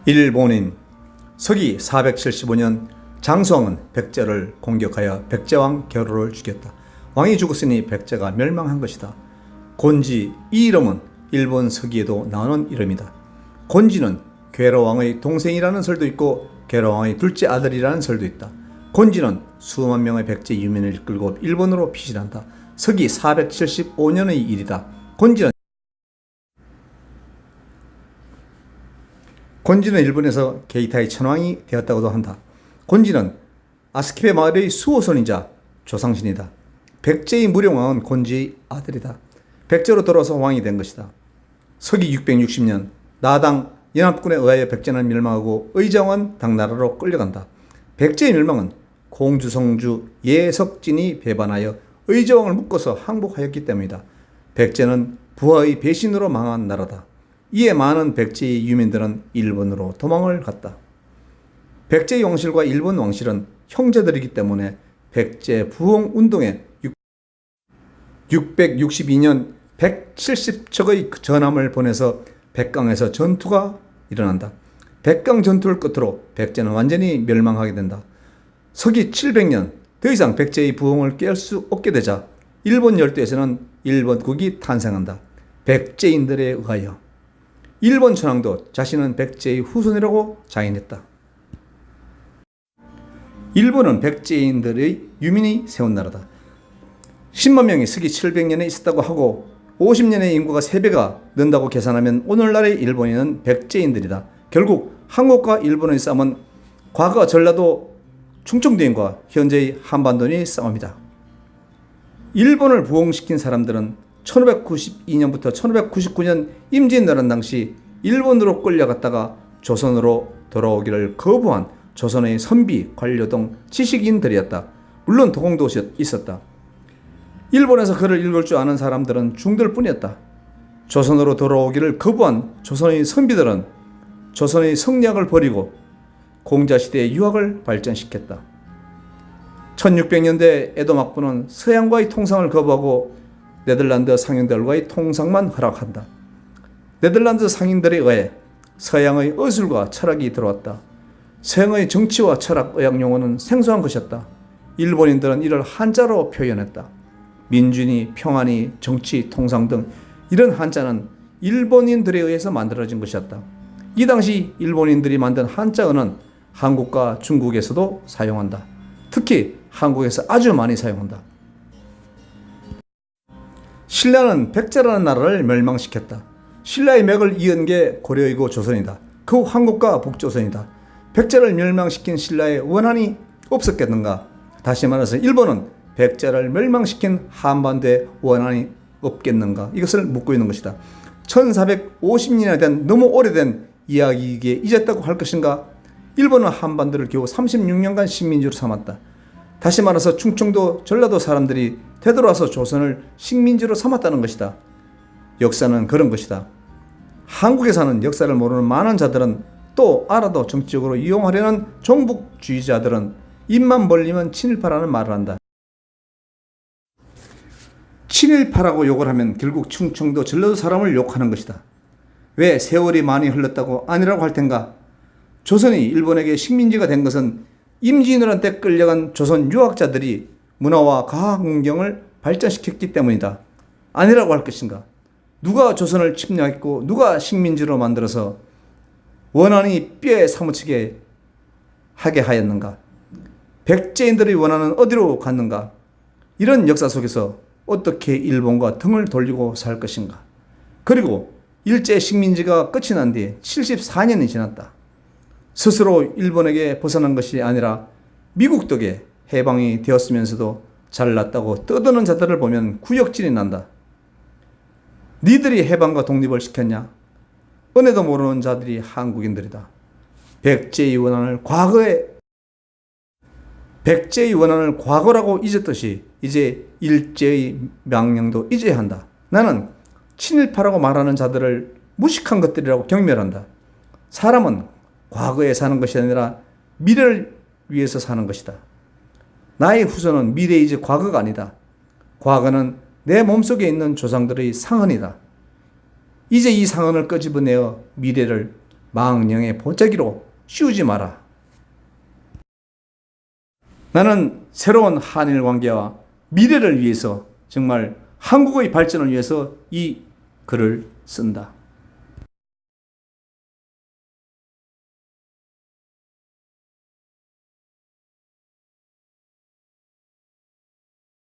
일본인 서기 475년 장수왕은 백제를 공격하여 백제왕 겨루를 죽였다. 왕이 죽었으니 백제가 멸망한 것이다. 곤지, 이 이름은 일본 서기에도 나오는 이름이다. 곤지는 괴로왕의 동생이라는 설도 있고 괴로왕의 둘째 아들이라는 설도 있다. 곤지는 수만 명의 백제 유민을 이끌고 일본으로 피신한다. 서기 475년의 일이다. 곤지는 일본에서 게이타의 천왕이 되었다고도 한다. 곤지는 아스키베 마을의 수호선이자 조상신이다. 백제의 무령왕은 곤지의 아들이다. 백제로 돌아서 왕이 된 것이다. 서기 660년 나당 연합군에 의하여 백제는 멸망하고 의정은 당나라로 끌려간다. 백제의 멸망은 공주성주 예석진이 배반하여 의정을 묶어서 항복하였기 때문이다. 백제는 부하의 배신으로 망한 나라다. 이에 많은 백제의 유민들은 일본으로 도망을 갔다. 백제의 왕실과 일본 왕실은 형제들이기 때문에 백제 부흥 운동에 662년 170척의 전함을 보내서 백강에서 전투가 일어난다. 백강 전투를 끝으로 백제는 완전히 멸망하게 된다. 서기 700년 더 이상 백제의 부흥을 깰 수 없게 되자 일본 열도에서는 일본국이 탄생한다. 백제인들에 의하여. 일본 천황도 자신은 백제의 후손이라고 자인했다. 일본은 백제인들의 유민이 세운 나라다. 10만 명이 서기 700년에 있었다고 하고 50년의 인구가 3배가 는다고 계산하면 오늘날의 일본인은 백제인들이다. 결국 한국과 일본의 싸움은 과거 전라도 충청도인과 현재의 한반도인의 싸움이다. 일본을 부흥시킨 사람들은 1592년부터 1599년 임진왜란 당시 일본으로 끌려갔다가 조선으로 돌아오기를 거부한 조선의 선비, 관료 등 지식인들이었다. 물론 도공도 있었다. 일본에서 글을 읽을 줄 아는 사람들은 중들 뿐이었다. 조선으로 돌아오기를 거부한 조선의 선비들은 조선의 성리학을 버리고 공자시대의 유학을 발전시켰다. 1600년대 에도 막부는 서양과의 통상을 거부하고 네덜란드 상인들과의 통상만 허락한다. 네덜란드 상인들에 의해 서양의 의술과 철학이 들어왔다. 서양의 정치와 철학, 의학 용어는 생소한 것이었다. 일본인들은 이를 한자로 표현했다. 민주니, 평안이, 정치, 통상 등 이런 한자는 일본인들에 의해서 만들어진 것이었다. 이 당시 일본인들이 만든 한자어는 한국과 중국에서도 사용한다. 특히 한국에서 아주 많이 사용한다. 신라는 백제라는 나라를 멸망시켰다. 신라의 맥을 이은 게 고려이고 조선이다. 그 후 한국과 북조선이다. 백제를 멸망시킨 신라의 원한이 없었겠는가? 다시 말해서 일본은 백제를 멸망시킨 한반도에 원한이 없겠는가? 이것을 묻고 있는 것이다. 1450년에 된 너무 오래된 이야기이기에 잊었다고 할 것인가? 일본은 한반도를 겨우 36년간 식민지로 삼았다. 다시 말해서 충청도, 전라도 사람들이 되돌아서 조선을 식민지로 삼았다는 것이다. 역사는 그런 것이다. 한국에 사는 역사를 모르는 많은 자들은 또 알아도 정치적으로 이용하려는 종북주의자들은 입만 벌리면 친일파라는 말을 한다. 친일파라고 욕을 하면 결국 충청도, 전라도 사람을 욕하는 것이다. 왜 세월이 많이 흘렀다고 아니라고 할 텐가? 조선이 일본에게 식민지가 된 것은 임진왜란 때 끌려간 조선 유학자들이 문화와 과학 문경을 발전시켰기 때문이다. 아니라고 할 것인가? 누가 조선을 침략했고 누가 식민지로 만들어서 원한이 뼈에 사무치게 하게 하였는가? 백제인들의 원한은 어디로 갔는가? 이런 역사 속에서 어떻게 일본과 등을 돌리고 살 것인가? 그리고 일제 식민지가 끝이 난 뒤에 74년이 지났다. 스스로 일본에게 벗어난 것이 아니라 미국 덕에 해방이 되었으면서도 잘났다고 떠드는 자들을 보면 구역질이 난다. 니들이 해방과 독립을 시켰냐? 은혜도 모르는 자들이 한국인들이다. 백제의 원한을 과거라고 잊었듯이 이제 일제의 명령도 잊어야 한다. 나는 친일파라고 말하는 자들을 무식한 것들이라고 경멸한다. 사람은 과거에 사는 것이 아니라 미래를 위해서 사는 것이다. 나의 후손은 미래이지 과거가 아니다. 과거는 내 몸속에 있는 조상들의 상흔이다. 이제 이 상흔을 끄집어내어 미래를 망령의 보자기로 씌우지 마라. 나는 새로운 한일 관계와 미래를 위해서, 정말 한국의 발전을 위해서 이 글을 쓴다.